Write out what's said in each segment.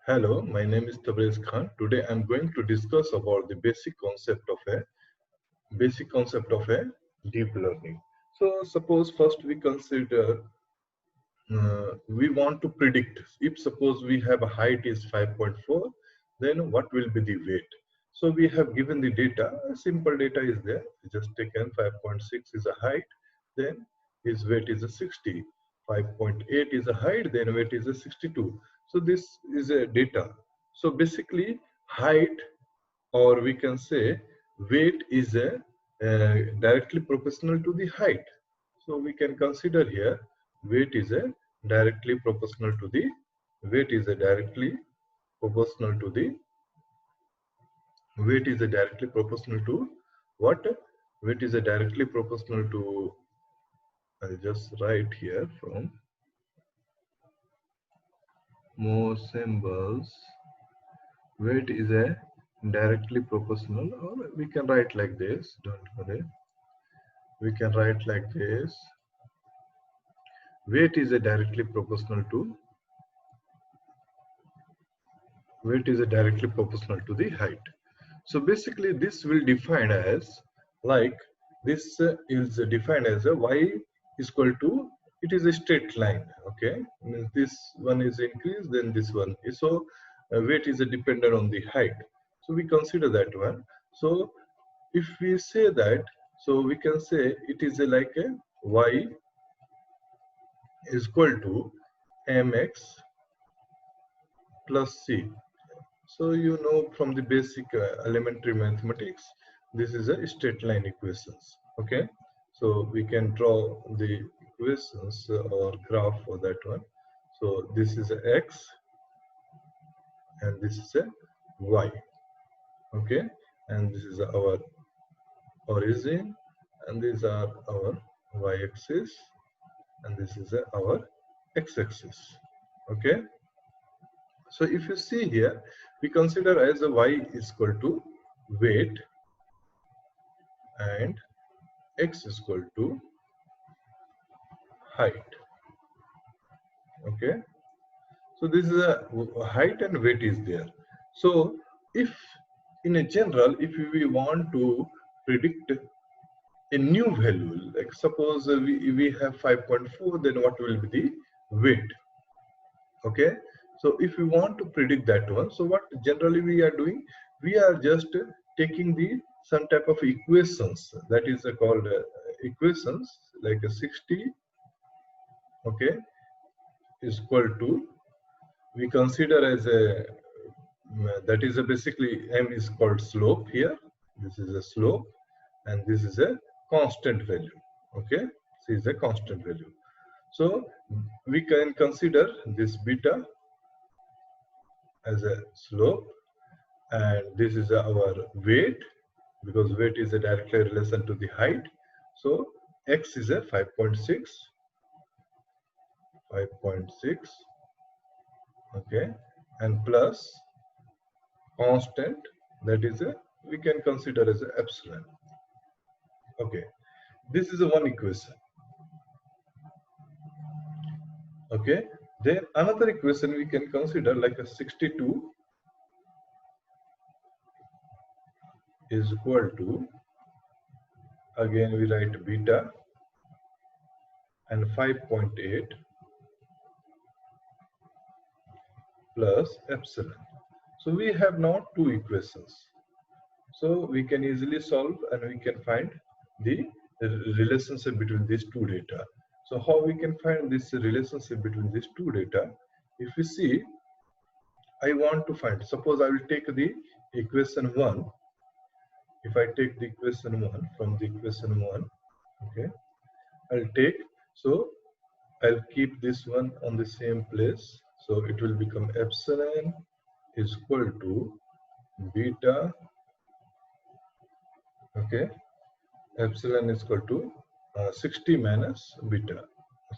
Hello, my name is Tabriz Khan. Today I'm going to discuss about the basic concept of a deep learning. So suppose first we consider we want to predict if suppose we have a height is 5.4, then what will be the weight? So we have given the data, simple data is there. We just taken 5.6 is a height, then his weight is a 60. 5.8 is a height, then weight is a 62. So this is a data. So basically height, or we can say weight, is a directly proportional to the height. So we can consider here weight is a directly proportional to the weight is a directly proportional to the weight is a directly proportional to what? Weight is a directly proportional to, I'll just write here from more symbols. Weight is a directly proportional, or we can write like this, don't worry. We can write like this. Weight is a directly proportional to the height. So basically this will define as like this is defined as a y is equal to, it is a straight line. Okay, means this one is increased, then this one is, so weight is dependent on the height. So we consider that one. So if we say that, so we can say it is like a y is equal to mx plus c. So you know from the basic elementary mathematics, this is a straight line equations. Okay, so we can draw the equations or graph for that one. So this is a x and this is a y. Okay, and this is our origin, and these are our y-axis, and this is our x-axis. Okay, so if you see here, we consider as a y is equal to weight and x is equal to height. Okay, so this is a height and weight is there. So if in a general, if we want to predict a new value, like suppose we have 5.4, then what will be the weight? Okay, so if we want to predict that one, so what generally we are doing, we are just taking the some type of equations, that is called equations, like a 60, okay, is equal to, we consider as a that is a basically m is called slope here. This is a slope and this is a constant value. Okay, this is a constant value. So we can consider this beta as a slope, and this is our weight, because weight is a direct relation to the height. So x is a 5.6, okay, and plus constant, that is a, we can consider as a epsilon. Okay, this is a one equation. Okay, then another equation we can consider like a 62 is equal to, again we write beta and 5.8 plus epsilon. So we have now two equations. So we can easily solve and we can find the relationship between these two data. So how we can find this relationship between these two data? If we see, I want to find, suppose I will take the equation 1. If I take the equation 1 from the equation 1, okay, I'll take, so I'll keep this one on the same place. So it will become epsilon is equal to beta, okay, epsilon is equal to 60 minus beta.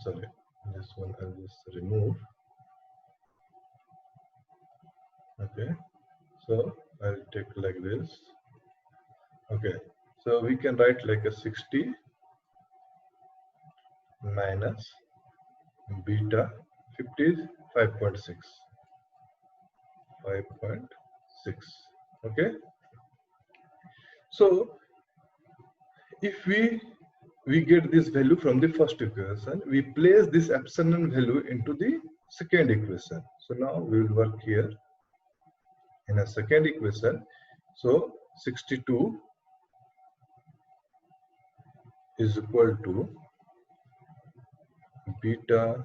Sorry, this one I'll just remove. Okay, so I'll take like this. Okay, so we can write like a 60 minus beta 55.6. 5.6. Okay, so if we get this value from the first equation, we place this epsilon value into the second equation. So now we will work here in a second equation. So 62 is equal to beta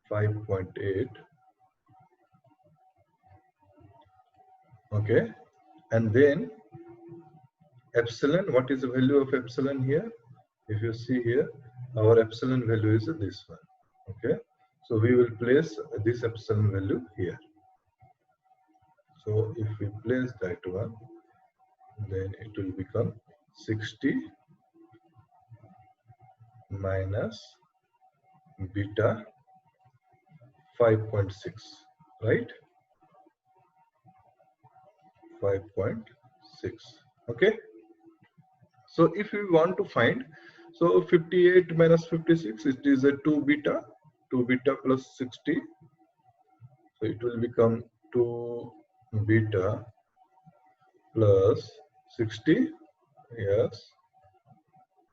5.8. Okay, and then epsilon, what is the value of epsilon here? If you see here, our epsilon value is this one. Okay, so we will place this epsilon value here. So if we place that one, then it will become 60 minus beta 5.6, right? 5.6. Okay, so if we want to find, so 58 minus 56, it is a 2 beta plus 60, so it will become 2 beta plus 60. Yes,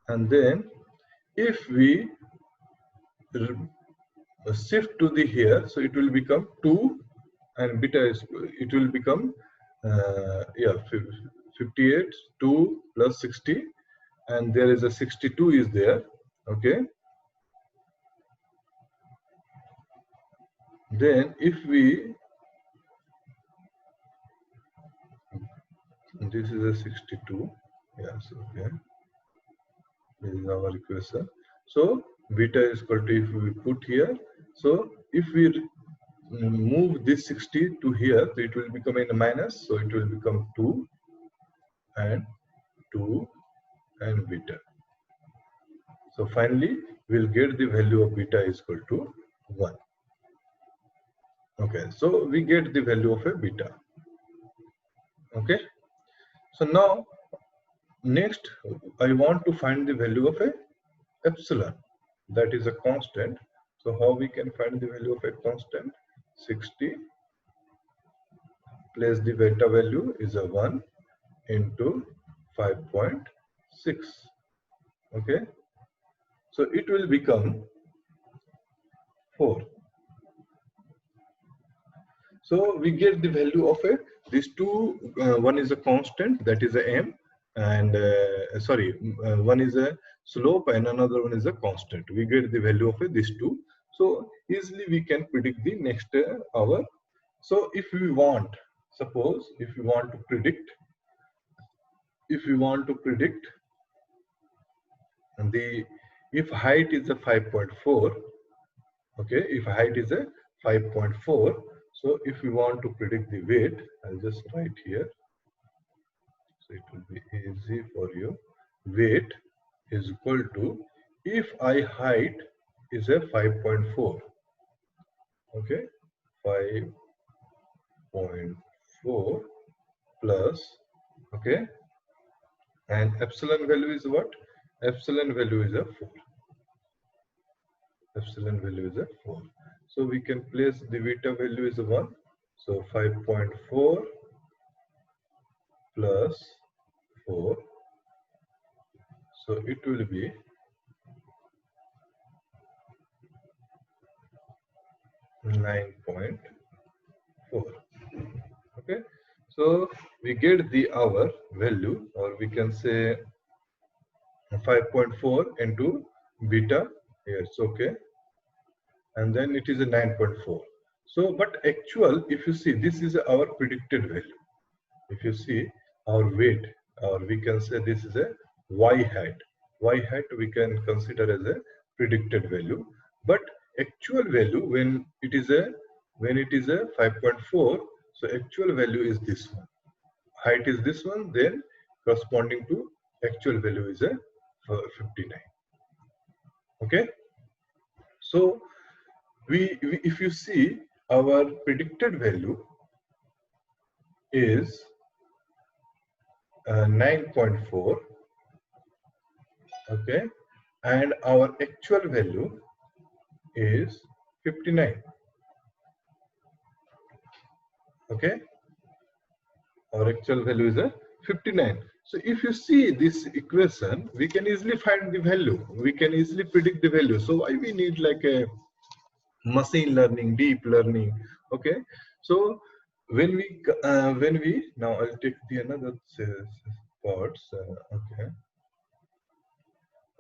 and then if we shift to the here, so it will become 2 and beta is, it will become 58, 2 plus 60, and there is a 62 is there. Okay, then if we, this is a 62, yes, okay, this is our equation. So beta is equal to, if we put here, so if we move this 60 to here, so it will become in a minus, so it will become 2 and 2 and beta. So finally we'll get the value of beta is equal to 1. Okay, so we get the value of a beta. Okay, so now next I want to find the value of a epsilon, that is a constant. So how we can find the value of a constant? 60 plus the beta value is a 1 into 5.6. Okay, so it will become 4. So we get the value of a, these two, one is a constant, that is a m, and one is a slope and another one is a constant. We get the value of these two. So easily we can predict the next hour. So if we want, suppose if we want to predict, the, if height is a 5.4, okay, if height is a 5.4, so if we want to predict the weight, I'll just write here, so it will be easy for you. Weight is equal to, if I height is a 5.4, okay, 5.4 plus, okay, and epsilon value is what? Epsilon value is a 4. Epsilon value is a 4. So we can place the beta value is a 1. So 5.4 plus 4. So it will be 9.4. Okay. So we get the hour value, or we can say 5.4 into beta. Yes, okay. And then it is a 9.4. So, but actual, if you see, this is our predicted value. If you see our weight, or we can say this is a y height. Y height we can consider as a predicted value, but actual value when it is a 5.4, so actual value is this one. Height is this one, then corresponding to actual value is a 59. Okay, so we if you see our predicted value is 9.4, okay, and our actual value is 59. Okay, our actual value is a 59. So if you see this equation, we can easily find the value. We can easily predict the value. So why we need like a machine learning, deep learning? Okay. So when we now I'll take the another parts. Okay.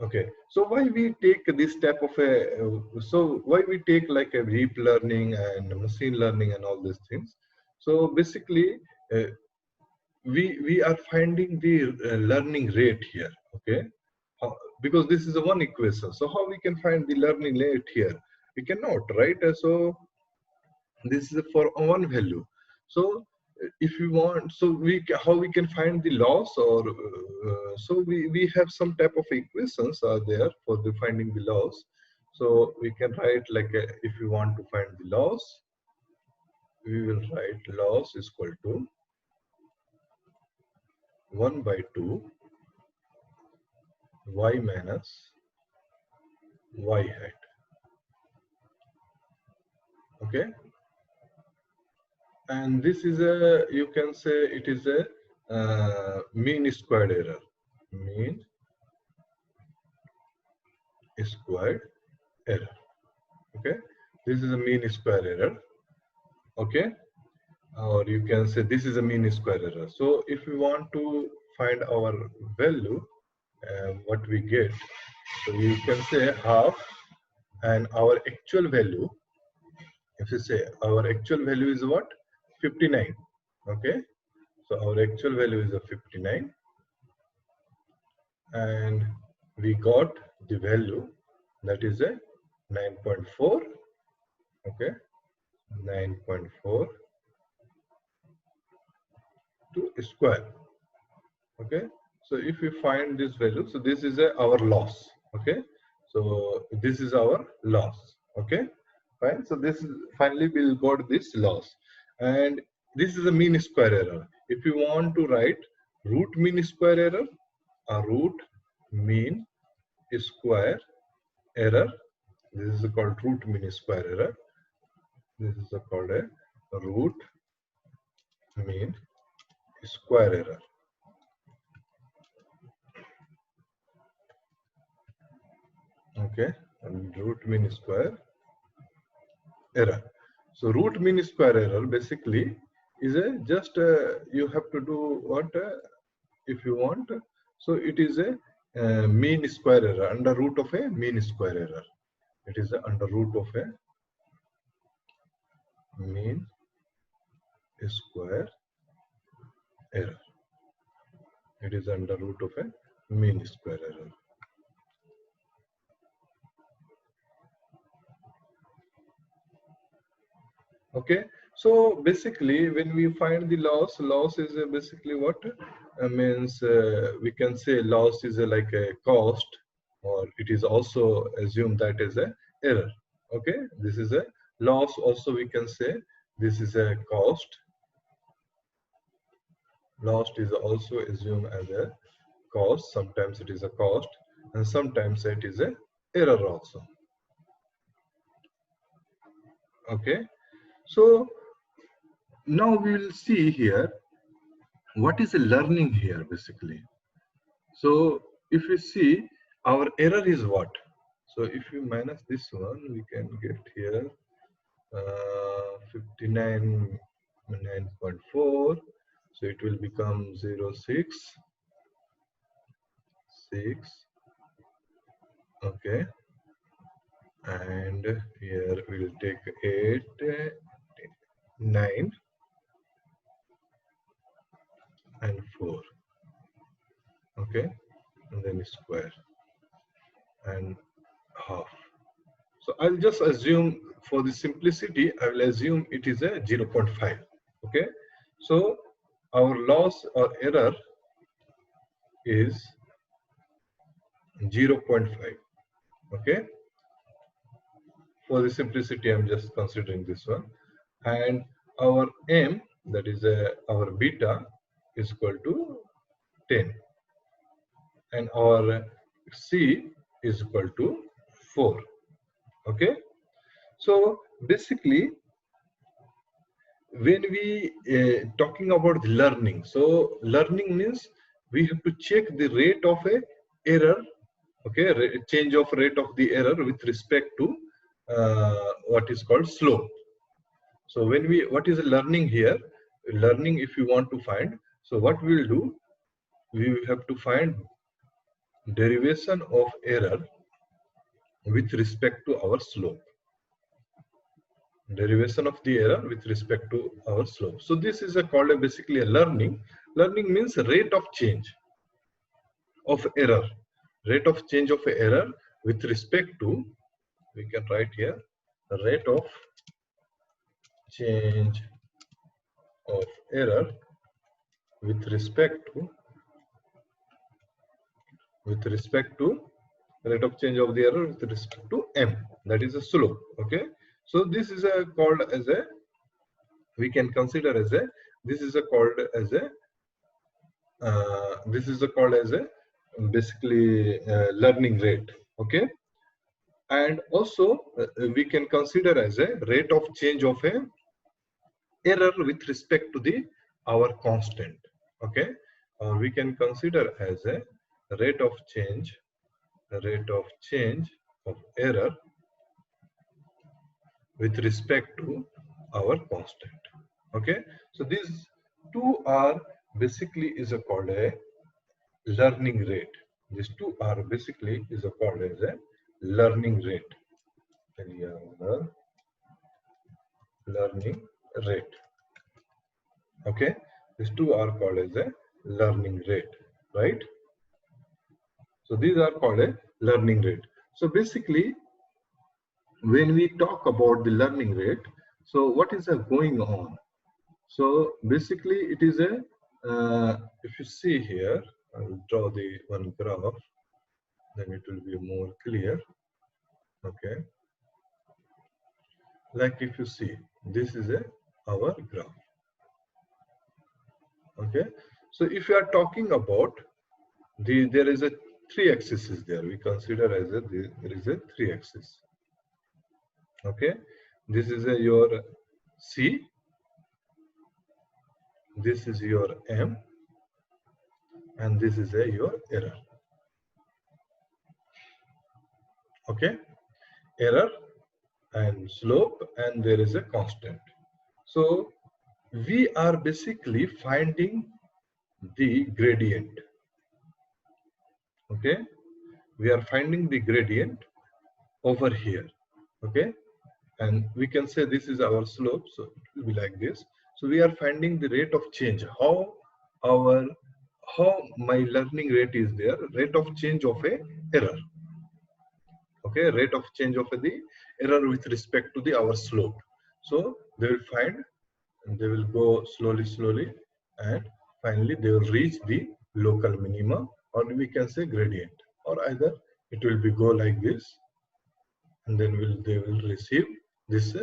Okay, so why we take this type of a, so why we take like a deep learning and machine learning and all these things? So basically, uh, we are finding the learning rate here. Okay, because this is a one equation. So how we can find the learning rate here? We cannot, right? So this is for one value. So if we want, so how we can find the loss, or so we have some type of equations are there for the finding the loss. So we can write like if we want to find the loss, we will write loss is equal to 1 by 2 y minus y hat. Okay, and this is a, you can say it is a mean squared error. Mean squared error. Okay, this is a mean square error. Okay, or you can say this is a mean square error. So if we want to find our value, what we get, so you can say half, and our actual value, if you say our actual value is what, 59. Okay, so our actual value is a 59, and we got the value that is a 9.4. Okay, 9.4 to square. Okay, so if we find this value, so this is our loss. Okay, so this is our loss. Okay, fine. So this is finally we'll got this loss, and this is a mean square error. If you want to write root mean square error, a root mean square error, this is called root mean square error. This is called a root mean square error. Okay, and root mean square error. So root mean square error basically is a just you have to do what if you want. So it is a mean square error, under root of a mean square error. It is a under root of a mean square error. It is under root of a mean square error. Okay, so basically when we find the loss is basically what means we can say loss is like a cost, or it is also assumed that is a error. Okay, this is a loss, also we can say this is a cost. Loss is also assumed as a cost. Sometimes it is a cost, and sometimes it is a error also. Okay, so now we will see here what is a learning here basically. So if you see our error is what, so if you minus this one, we can get here 59 9.4, so it will become 0 6 6. Okay, and here we'll take 8 9 and 4. Okay, and then square and half. So I'll just assume for the simplicity, I will assume it is a 0.5. Okay, so our loss or error is 0.5. Okay, for the simplicity, I'm just considering this one, and our m, that is our beta, is equal to 10, and our c is equal to 4. Okay, so basically when we talking about learning, so learning means we have to check the rate of a error, okay, change of rate of the error with respect to what is called slope. So when we, what is learning here? Learning, if you want to find, so what we will do, we will have to find derivation of error with respect to our slope. Derivation of the error with respect to our slope. So this is called basically a learning. Learning means rate of change of error. Rate of change of error with respect to, we can write here, rate of change of error with respect to rate of change of the error with respect to m, that is a slope. Okay, so this is called as a, we can consider as a, this is called as a basically learning rate. Okay, and also we can consider as a rate of change of a error with respect to the our constant. Okay, or we can consider as a rate of change of error with respect to our constant. Okay, so these two are basically is called a learning rate. These two are basically is called as a learning rate. Learning rate. Okay, these two are called as a learning rate, right? So these are called a learning rate. So basically, when we talk about the learning rate, so what is going on? So basically, it is a, if you see here, I will draw the one graph, then it will be more clear. Okay, like if you see, this is our graph. Okay, so if you are talking about there is a three axis is there. We consider as there is a three axis. Okay, this is your C, this is your M, and this is your error. Okay, error and slope, and there is a constant. So we are basically finding the gradient. Okay, we are finding the gradient over here. Okay, and we can say this is our slope, so it will be like this. So we are finding the rate of change, how my learning rate is there, rate of change of a error. Okay, rate of change of the error with respect to the our slope. So they will find, and they will go slowly, and finally they will reach the local minima, or we can say gradient, or either it will be go like this, and then they will receive this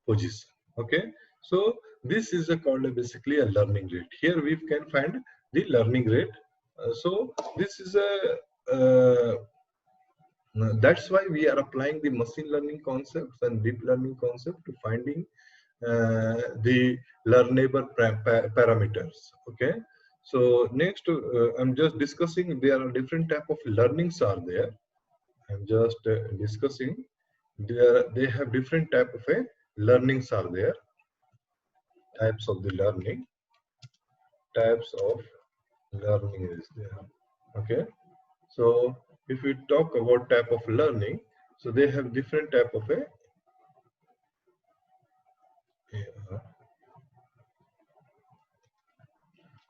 position. Okay, so this is called basically a learning rate. Here we can find the learning rate. So this is that's why we are applying the machine learning concepts and deep learning concept to finding the learnable parameters. Okay, so next I'm just discussing, there are different type of learnings are there. I'm just discussing, they have different type of learnings are there, types of the learning, types of learning is there. Okay, so if we talk about type of learning, so they have different type of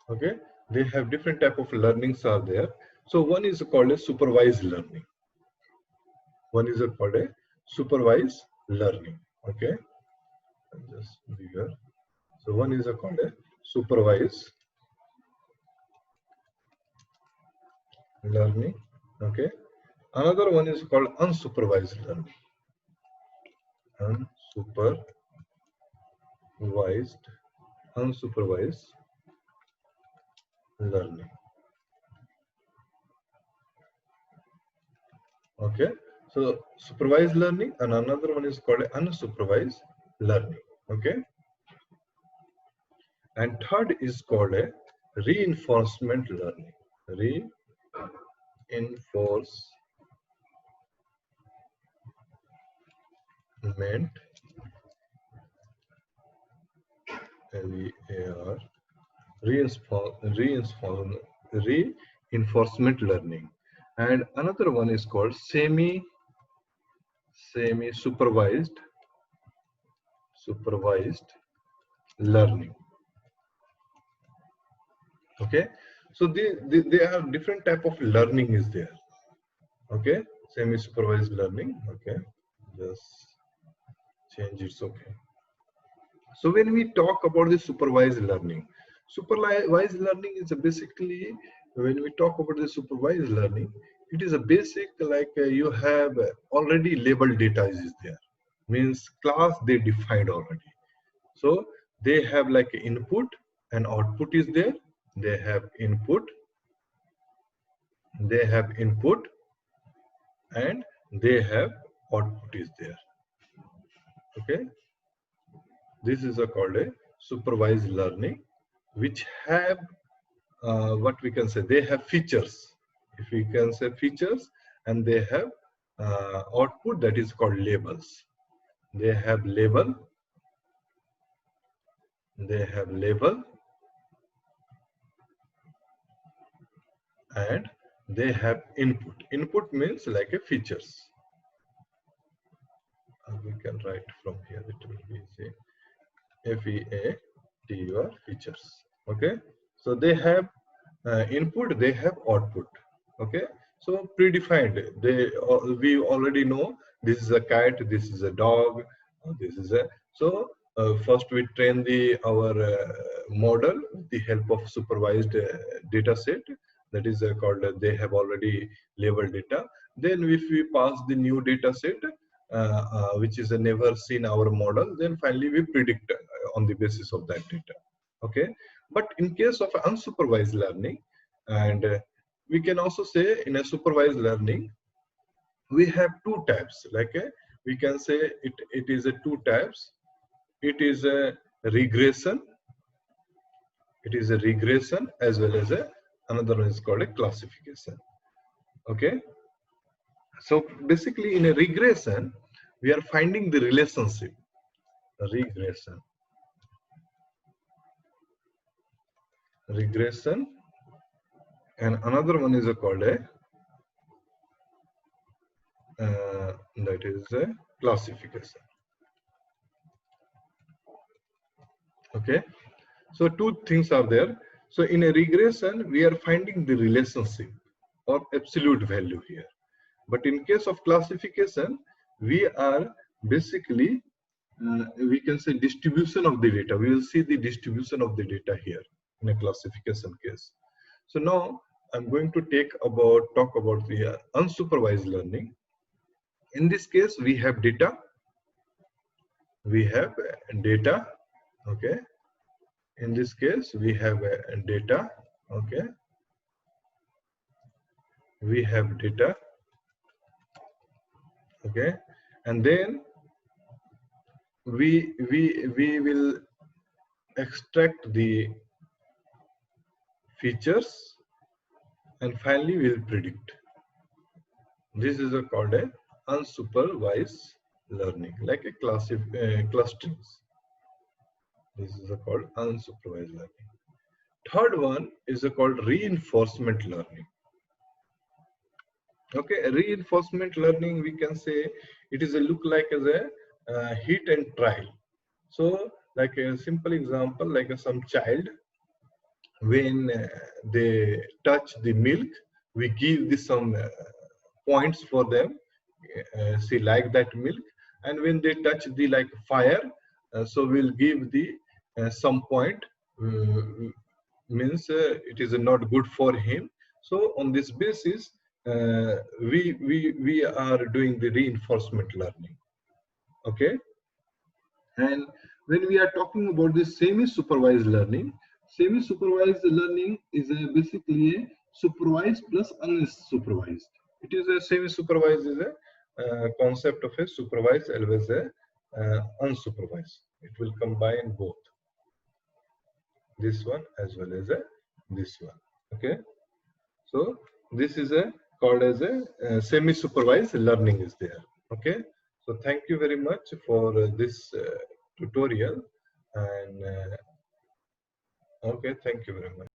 okay, they have different type of learnings are there. So one is called a supervised learning, one is called a supervised learning. Okay, just bigger. So one is called a supervised learning. Okay, another one is called unsupervised learning. Unsupervised learning. Okay, so supervised learning, and another one is called unsupervised learning. Okay, And third is called a reinforcement learning. Reinforcement, R, reinforcement learning. And another one is called supervised learning. Okay, so they are different type of learning is there. Okay, semi supervised learning. Okay, just change it's okay. So when we talk about the supervised learning is basically, when we talk about the supervised learning, it is a basic like you have already labeled data is there, means class they defined already. So they have like input and output is there. They have input and they have output is there. Okay, this is called a supervised learning, which have what we can say, they have features, if we can say features, and they have output that is called labels. They have label and they have input means like a features. We can write from here, it will be easy. FEATUR, features. Okay, so they have input, they have output. Okay, so predefined, we already know this is a cat, this is a dog, this is a, so first we train our model with the help of supervised data set, that is called they have already labeled data. Then if we pass the new data set which is never seen our model, then finally we predict on the basis of that data. Okay, but in case of unsupervised learning, and we can also say in a supervised learning we have two types, like we can say it is a two types. It is a regression, as well as another one is called a classification. Okay, so basically in a regression we are finding the relationship. Regression, and another one is called a that is a classification. Okay, so two things are there. So in a regression we are finding the relationship or absolute value here, but in case of classification we are basically we can say distribution of the data. We will see the distribution of the data here in a classification case. So now I'm going to talk about the unsupervised learning. In this case we have data, okay. In this case we have data, okay. We have data, okay, and then we will extract the features and finally we will predict. This is called a unsupervised learning, like a clusterings. This is called unsupervised learning. Third one is called reinforcement learning. Okay, reinforcement learning, we can say it is a look like as a hit and trial. So like a simple example, like some child, when they touch the milk, we give this some points for them, see like that milk, and when they touch the like fire, so we'll give the some point, means it is not good for him. So on this basis we are doing the reinforcement learning. Okay, and when we are talking about this semi-supervised learning is basically a supervised plus unsupervised. It is a semi-supervised is a concept of a supervised as well as a unsupervised. It will combine both. this one as well as this one. Okay, so this is a called as a semi-supervised learning is there. Okay, so thank you very much for this tutorial, and okay, thank you very much.